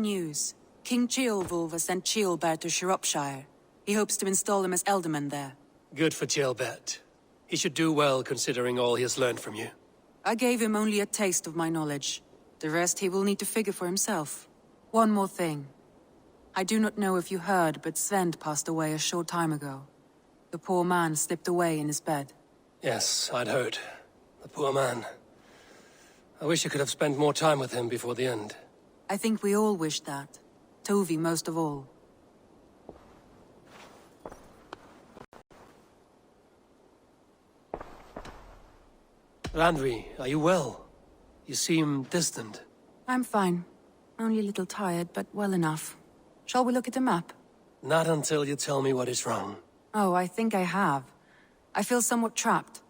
news. King Ceolwulf has sent Ceolbert to Shropshire. He hopes to install him as Elderman there. Good for Ceolbert. He should do well considering all he has learned from you. I gave him only a taste of my knowledge. The rest he will need to figure for himself. One more thing. I do not know if you heard, but Sven passed away a short time ago. The poor man slipped away in his bed. Yes, I'd heard. The poor man. I wish I could have spent more time with him before the end. I think we all wish that. Tovi most of all. Randvi, are you well? You seem distant. I'm fine. Only a little tired, but well enough. Shall we look at the map? Not until you tell me what is wrong. Oh, I think I have. I feel somewhat trapped.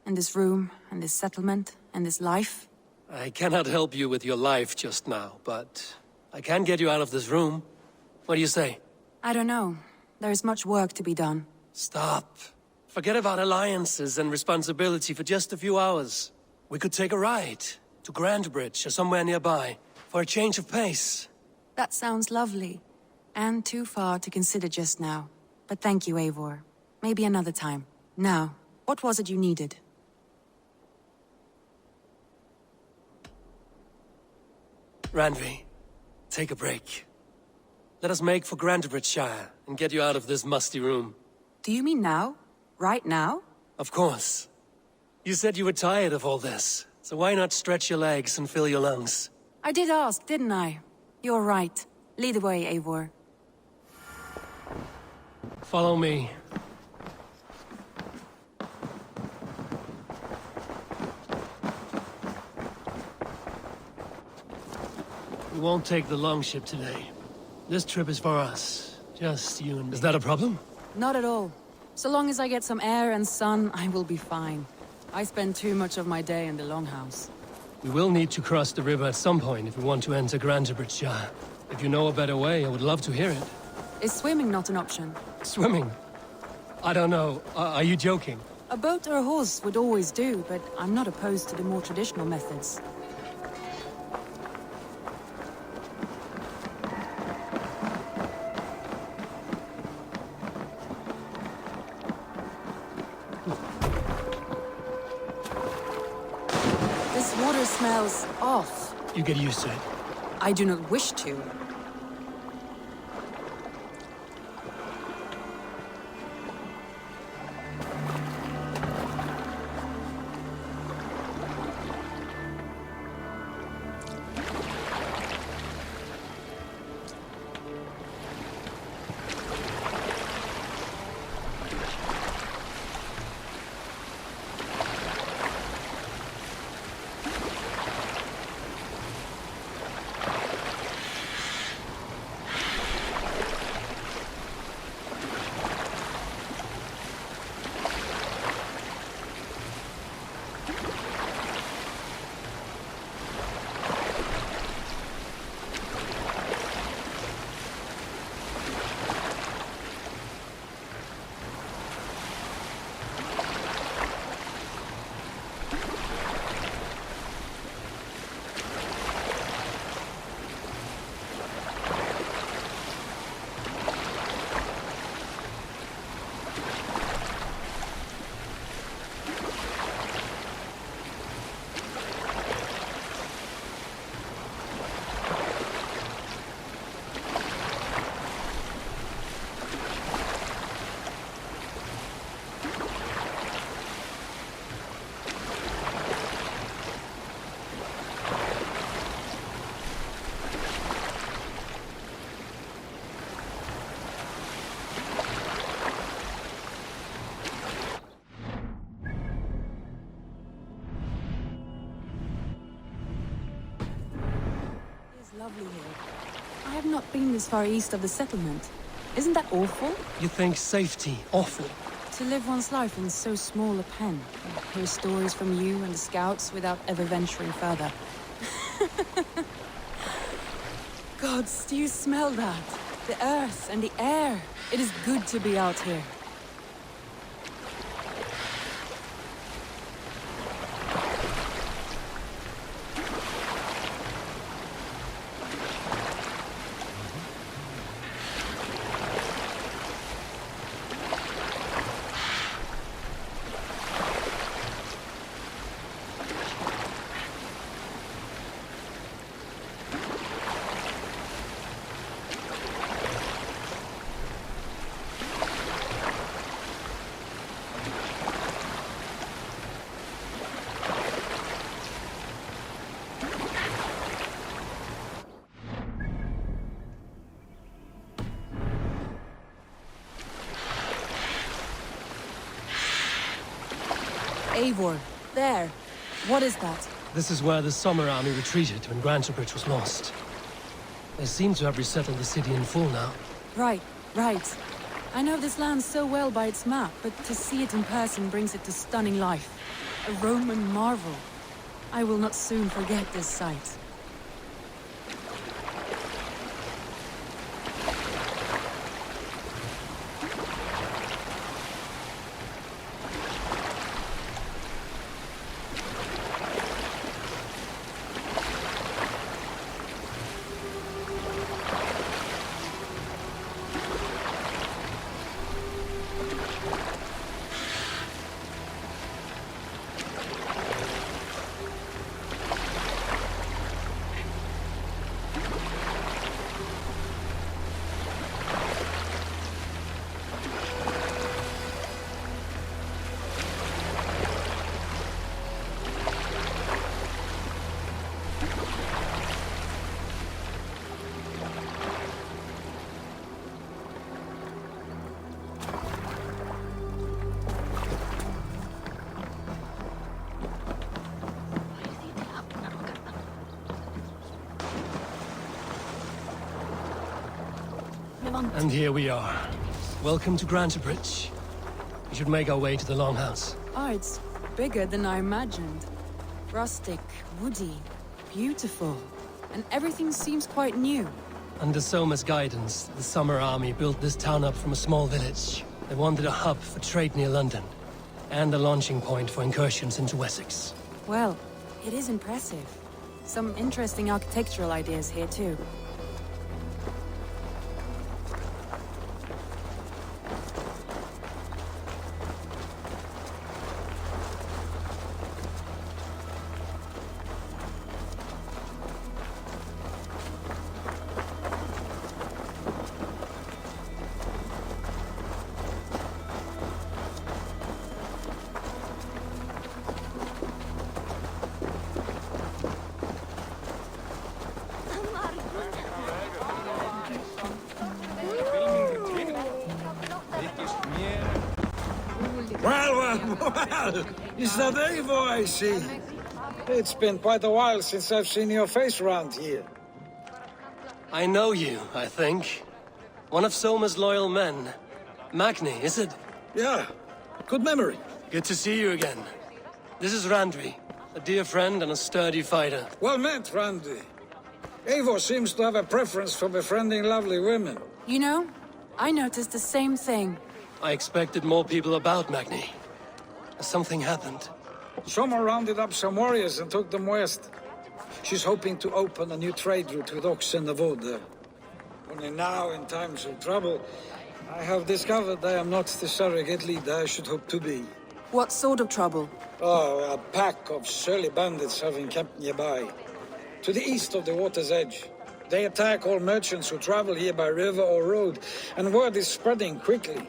In this room, and this settlement, and this life. I cannot help you with your life just now, but I can get you out of this room. What do you say? I don't know. There is much work to be done. Stop. Forget about alliances and responsibility for just a few hours. We could take a ride to Grandbridge or somewhere nearby for a change of pace. That sounds lovely. And too far to consider just now. But thank you, Eivor. Maybe another time. Now, what was it you needed? Randvi, take a break. Let us make for Grandbridgeshire and get you out of this musty room. Do you mean now? Right now? Of course. You said you were tired of all this, so why not stretch your legs and fill your lungs? I did ask, didn't I? You're right. Lead the way, Eivor. Follow me. We won't take the longship today. This trip is for us. Just you and me. Is that a problem? Not at all. So long as I get some air and sun, I will be fine. I spend too much of my day in the longhouse. We will need to cross the river at some point if we want to enter Grandbridgeshire. If you know a better way, I would love to hear it. Is swimming not an option? Swimming? I don't know. Are you joking? A boat or a horse would always do, but I'm not opposed to the more traditional methods. This water smells off. You get used to it. I do not wish to. Lovely here. I have not been this far east of the settlement. Isn't that awful? You think safety awful? To live one's life in so small a pen. Hear stories from you and the scouts without ever venturing further. Gods, do you smell that? The earth and the air. It is good to be out here. Eivor, there. What is that? This is where the Summer Army retreated when Grantebridge was lost. They seem to have resettled the city in full now. Right, right. I know this land so well by its map, but to see it in person brings it to stunning life. A Roman marvel. I will not soon forget this sight. And here we are. Welcome to Grantebridge. We should make our way to the Longhouse. Oh, it's bigger than I imagined. Rustic, woody, beautiful. And everything seems quite new. Under Soma's guidance, the Summer Army built this town up from a small village. They wanted a hub for trade near London, and a launching point for incursions into Wessex. Well, it is impressive. Some interesting architectural ideas here too. Well, is that Eivor I see? It's been quite a while since I've seen your face around here. I know you, I think. One of Soma's loyal men. Magni, is it? Yeah, good memory. Good to see you again. This is Randvi, a dear friend and a sturdy fighter. Well met, Randvi. Eivor seems to have a preference for befriending lovely women. You know, I noticed the same thing. I expected more people about Magni. Something happened. Soma rounded up some warriors and took them west. She's hoping to open a new trade route with oxen of wood there. Only now, in times of trouble, I have discovered I am not the surrogate leader I should hope to be. What sort of trouble? Oh, a pack of surly bandits have encamped nearby, to the east of the water's edge. They attack all merchants who travel here by river or road, and word is spreading quickly.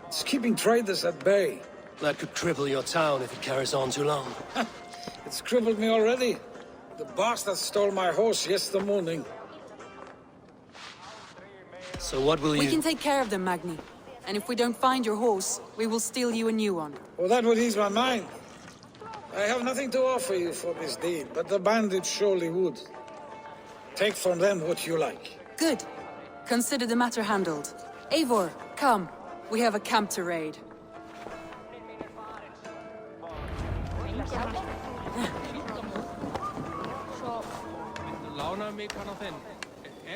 It's keeping traders at bay. That could cripple your town if it carries on too long. It's crippled me already. The bastard stole my horse yesterday morning. So what will you... We can take care of them, Magni. And if we don't find your horse, we will steal you a new one. Oh, that would ease my mind. I have nothing to offer you for this deed, but the bandits surely would. Take from them what you like. Good. Consider the matter handled. Eivor, come. We have a camp to raid.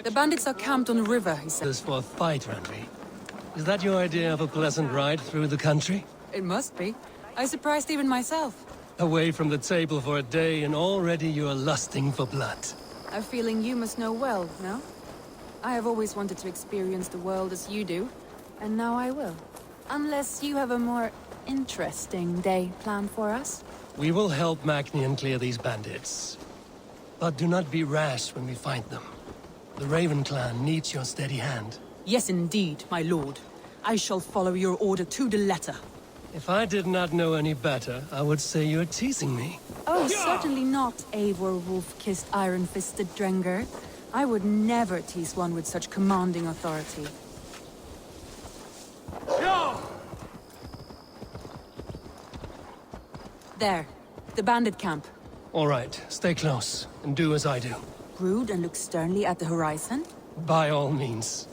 The bandits are camped on the river, he said. This for a fight, Randvi. Is that your idea of a pleasant ride through the country? It must be. I surprised even myself. Away from the table for a day and already you are lusting for blood. A feeling you must know well, no? I have always wanted to experience the world as you do, and now I will. Unless you have a more interesting day planned for us? We will help Magnian clear these bandits. But do not be rash when we find them. The Raven clan needs your steady hand. Yes, indeed, my lord. I shall follow your order to the letter. If I did not know any better, I would say you're teasing me. Oh, certainly not, Eivor wolf-kissed iron-fisted Drenger. I would never tease one with such commanding authority. There. The bandit camp. All right, stay close, and do as I do. Brood and look sternly at the horizon? By all means.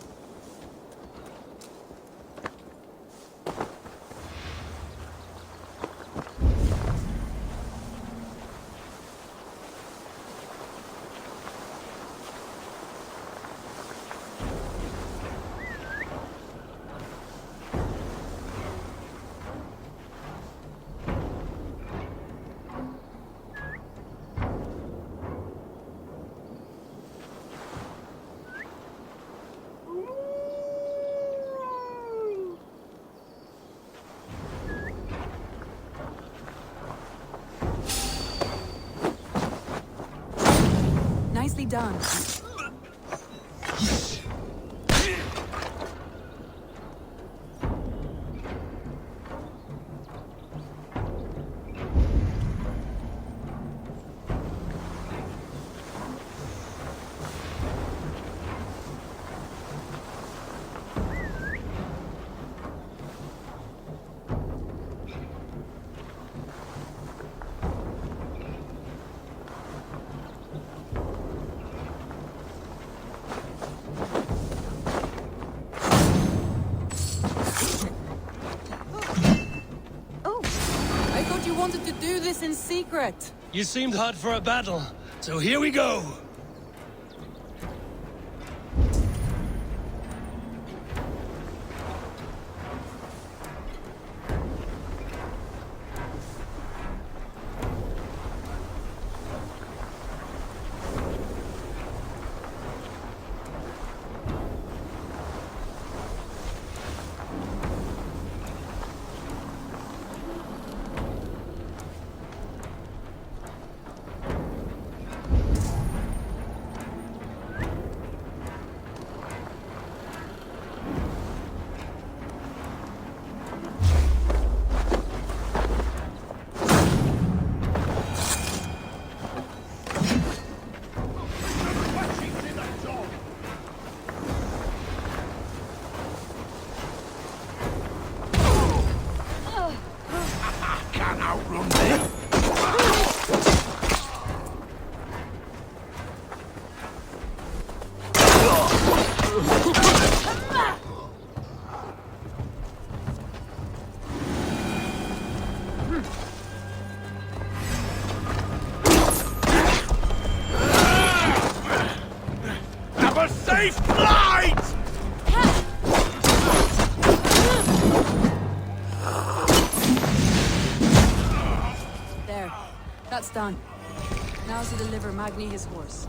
Nicely done. You wanted to do this in secret. You seemed hot for a battle, so here we go! Safe flight! There. That's done. Now to deliver Magni his horse.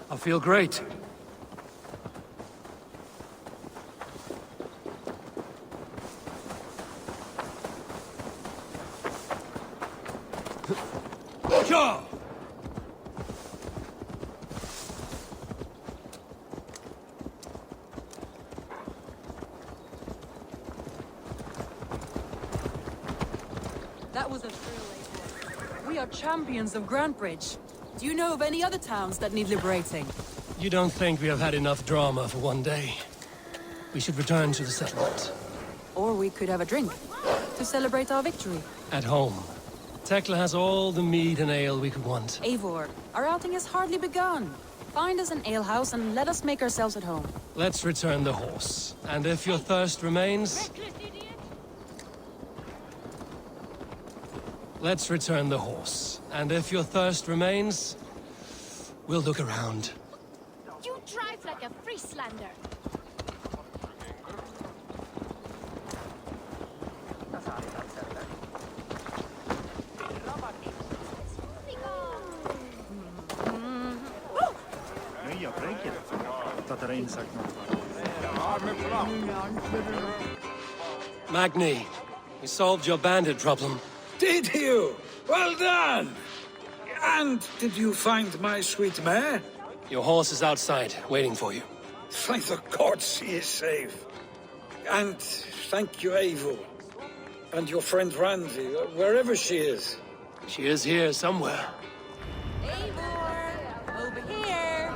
I feel great. Sure. That was a thrill, Eivor. We are champions of Grantebridge. Do you know of any other towns that need liberating? You don't think we have had enough drama for one day? We should return to the settlement. Or we could have a drink, to celebrate our victory. At home. Tekla has all the mead and ale we could want. Eivor, our outing has hardly begun. Find us an alehouse and let us make ourselves at home. Let's return the horse. And if your thirst remains... Let's return the horse. And if your thirst remains... We'll look around. You drive like a Frieslander. Magni, we solved your bandit problem. Did you? Well done! And did you find my sweet mare? Your horse is outside, waiting for you. Thank the gods he is safe. And thank you, Eivor. And your friend Randvi, wherever she is. She is here somewhere. Eivor! Over here!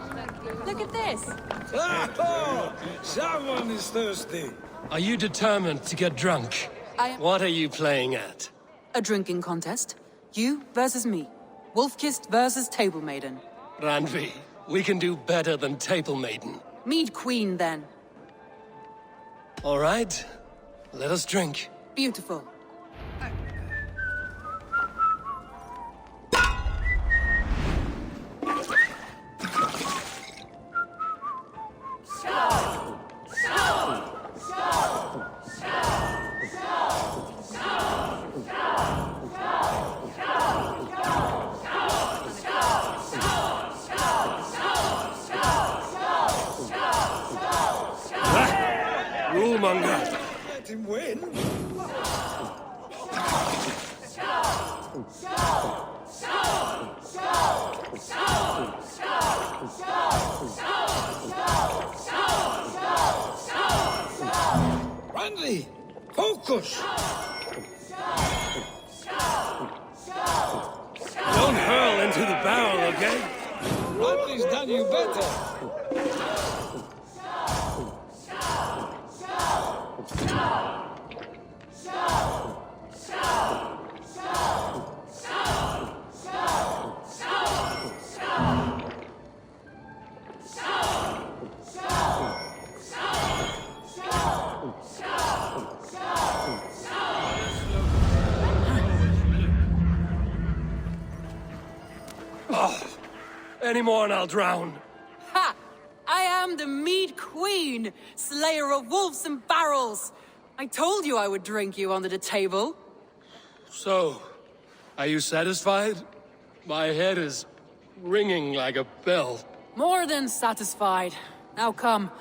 Look at this! Oh, someone is thirsty. Are you determined to get drunk? What are you playing at? A drinking contest. You versus me. Wolf-kissed versus Table Maiden. Randvi, we can do better than Table Maiden. Mead Queen, then. All right, let us drink. Beautiful. Rulemonger! Let him win. Randvi, focus. Don't hurl into the barrel, okay? Randvi's done you better. Any more and I'll drown. Ha! I am the Mead Queen, slayer of wolves and barrels. I told you I would drink you under the table. So, are you satisfied? My head is ringing like a bell. More than satisfied. Now come,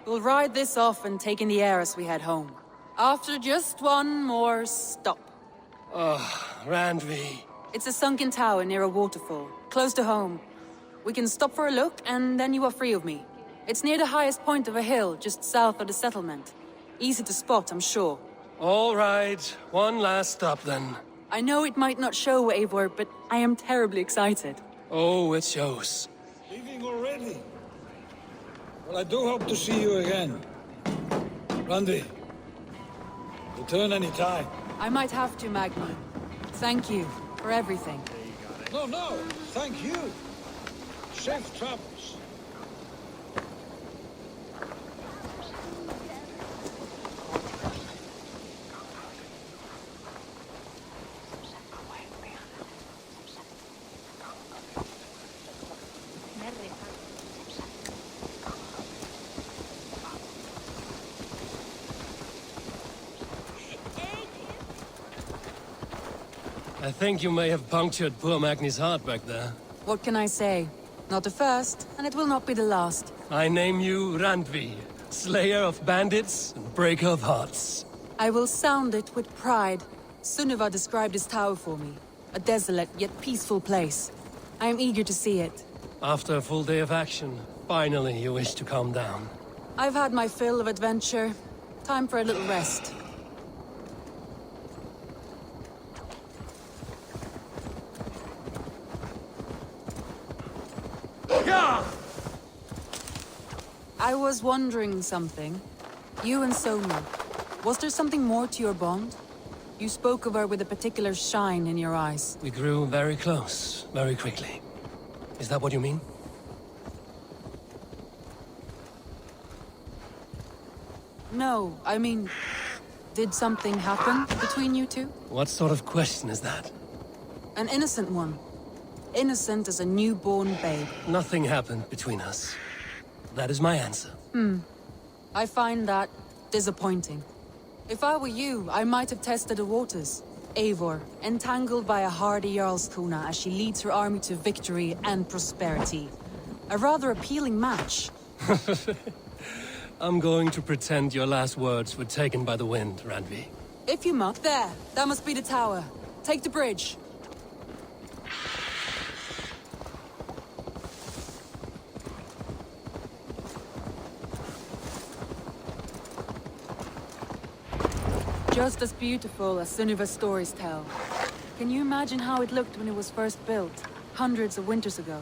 we'll ride this off and take in the air as we head home. After just one more stop. Randvi. It's a sunken tower near a waterfall, close to home. We can stop for a look, and then you are free of me. It's near the highest point of a hill, just south of the settlement. Easy to spot, I'm sure. All right, one last stop then. I know it might not show, Eivor, but I am terribly excited. Oh, it shows. Leaving already? Well, I do hope to see you again. Randvi, return any time. I might have to, Magni. Thank you for everything. No, thank you. Safe travels. I think you may have punctured poor Magni's heart back there. What can I say? Not the first, and it will not be the last. I name you Randvi, slayer of bandits and breaker of hearts. I will sound it with pride. Sunniva described this tower for me. A desolate yet peaceful place. I am eager to see it. After a full day of action, finally you wish to calm down. I've had my fill of adventure. Time for a little rest. I was wondering something. You and Sona. Was there something more to your bond? You spoke of her with a particular shine in your eyes. We grew very close, very quickly. Is that what you mean? No, I mean... Did something happen between you two? What sort of question is that? An innocent one. Innocent as a newborn babe. Nothing happened between us. That is my answer. I find that disappointing. If I were you, I might have tested the waters. Eivor, entangled by a hardy Jarlskona as she leads her army to victory and prosperity. A rather appealing match. I'm going to pretend your last words were taken by the wind, Randvi. If you must. There, that must be the tower. Take the bridge. Just as beautiful as Sunniva's stories tell. Can you imagine how it looked when it was first built, hundreds of winters ago?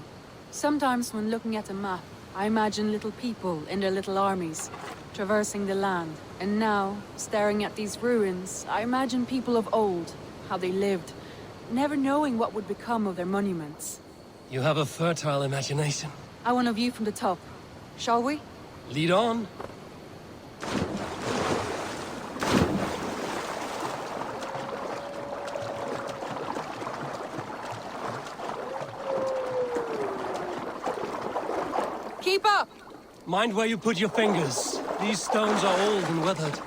Sometimes when looking at a map, I imagine little people in their little armies, traversing the land. And now, staring at these ruins, I imagine people of old, how they lived, never knowing what would become of their monuments. You have a fertile imagination. I want a view from the top. Shall we? Lead on. Keep up! Mind where you put your fingers. These stones are old and weathered.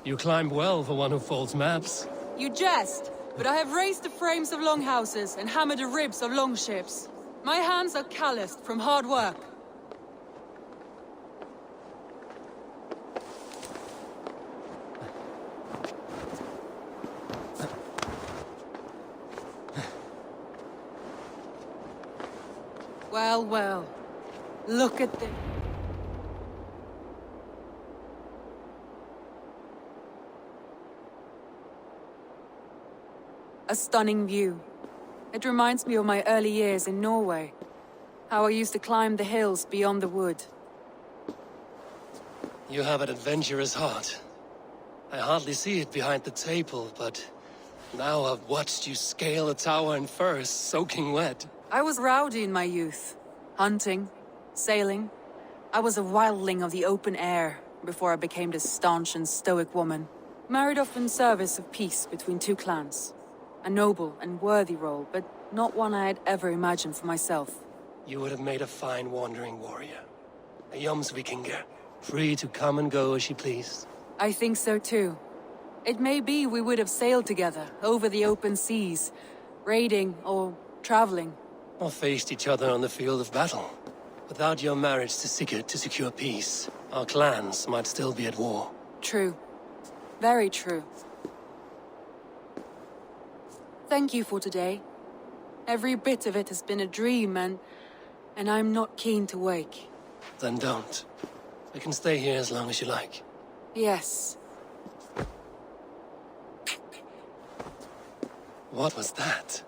You climbed well for one who folds maps. You jest, but I have raised the frames of longhouses and hammered the ribs of longships. My hands are calloused from hard work. Well, well. Look at this. A stunning view. It reminds me of my early years in Norway. How I used to climb the hills beyond the wood. You have an adventurous heart. I hardly see it behind the table, but now I've watched you scale a tower in furs, soaking wet. I was rowdy in my youth. Hunting, sailing. I was a wildling of the open air before I became this staunch and stoic woman. Married off in service of peace between two clans. A noble and worthy role, but not one I had ever imagined for myself. You would have made a fine wandering warrior. A Jomsvikinger, free to come and go as she pleased. I think so too. It may be we would have sailed together, over the open seas, raiding or traveling. Or faced each other on the field of battle. Without your marriage to Sigurd to secure peace, our clans might still be at war. True. Very true. Thank you for today. Every bit of it has been a dream, and I'm not keen to wake. Then don't. We can stay here as long as you like. Yes. What was that?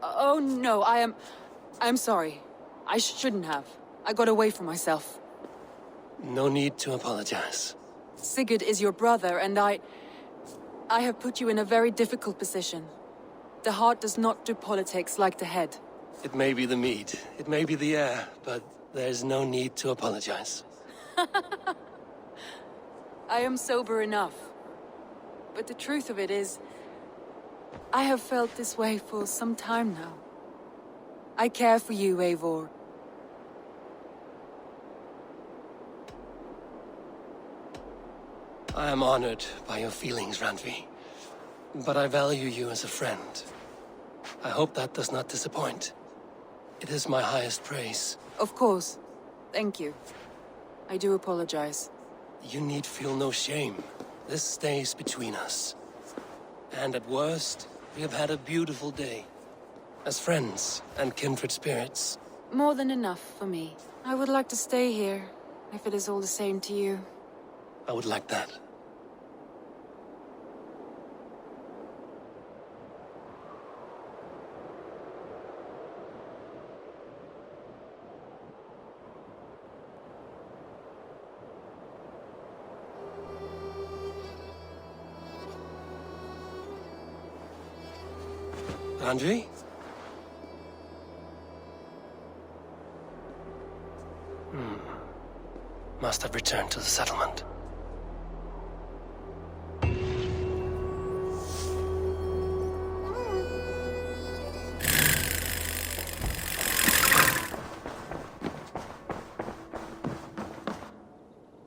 Oh no, I'm sorry. I shouldn't have. I got away from myself. No need to apologize. Sigurd is your brother, and I have put you in a very difficult position. The heart does not do politics like the head. It may be the meat, it may be the air, but there's no need to apologize. I am sober enough. But the truth of it is, I have felt this way for some time now. I care for you, Eivor. I am honored by your feelings, Randvi. But I value you as a friend. I hope that does not disappoint. It is my highest praise. Of course. Thank you. I do apologize. You need feel no shame. This stays between us. And at worst, we have had a beautiful day. As friends and kindred spirits. More than enough for me. I would like to stay here, if it is all the same to you. I would like that. Randvi? Must have returned to the settlement.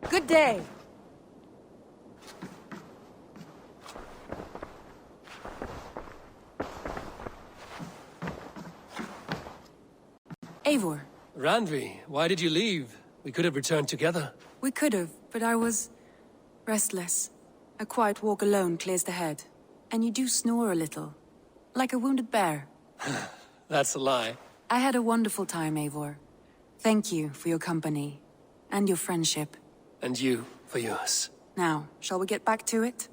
Good day. Eivor. Randvi, why did you leave? We could have returned together. We could have, but I was restless. A quiet walk alone clears the head. And you do snore a little. Like a wounded bear. That's a lie. I had a wonderful time, Eivor. Thank you for your company and your friendship. And you for yours. Now, shall we get back to it?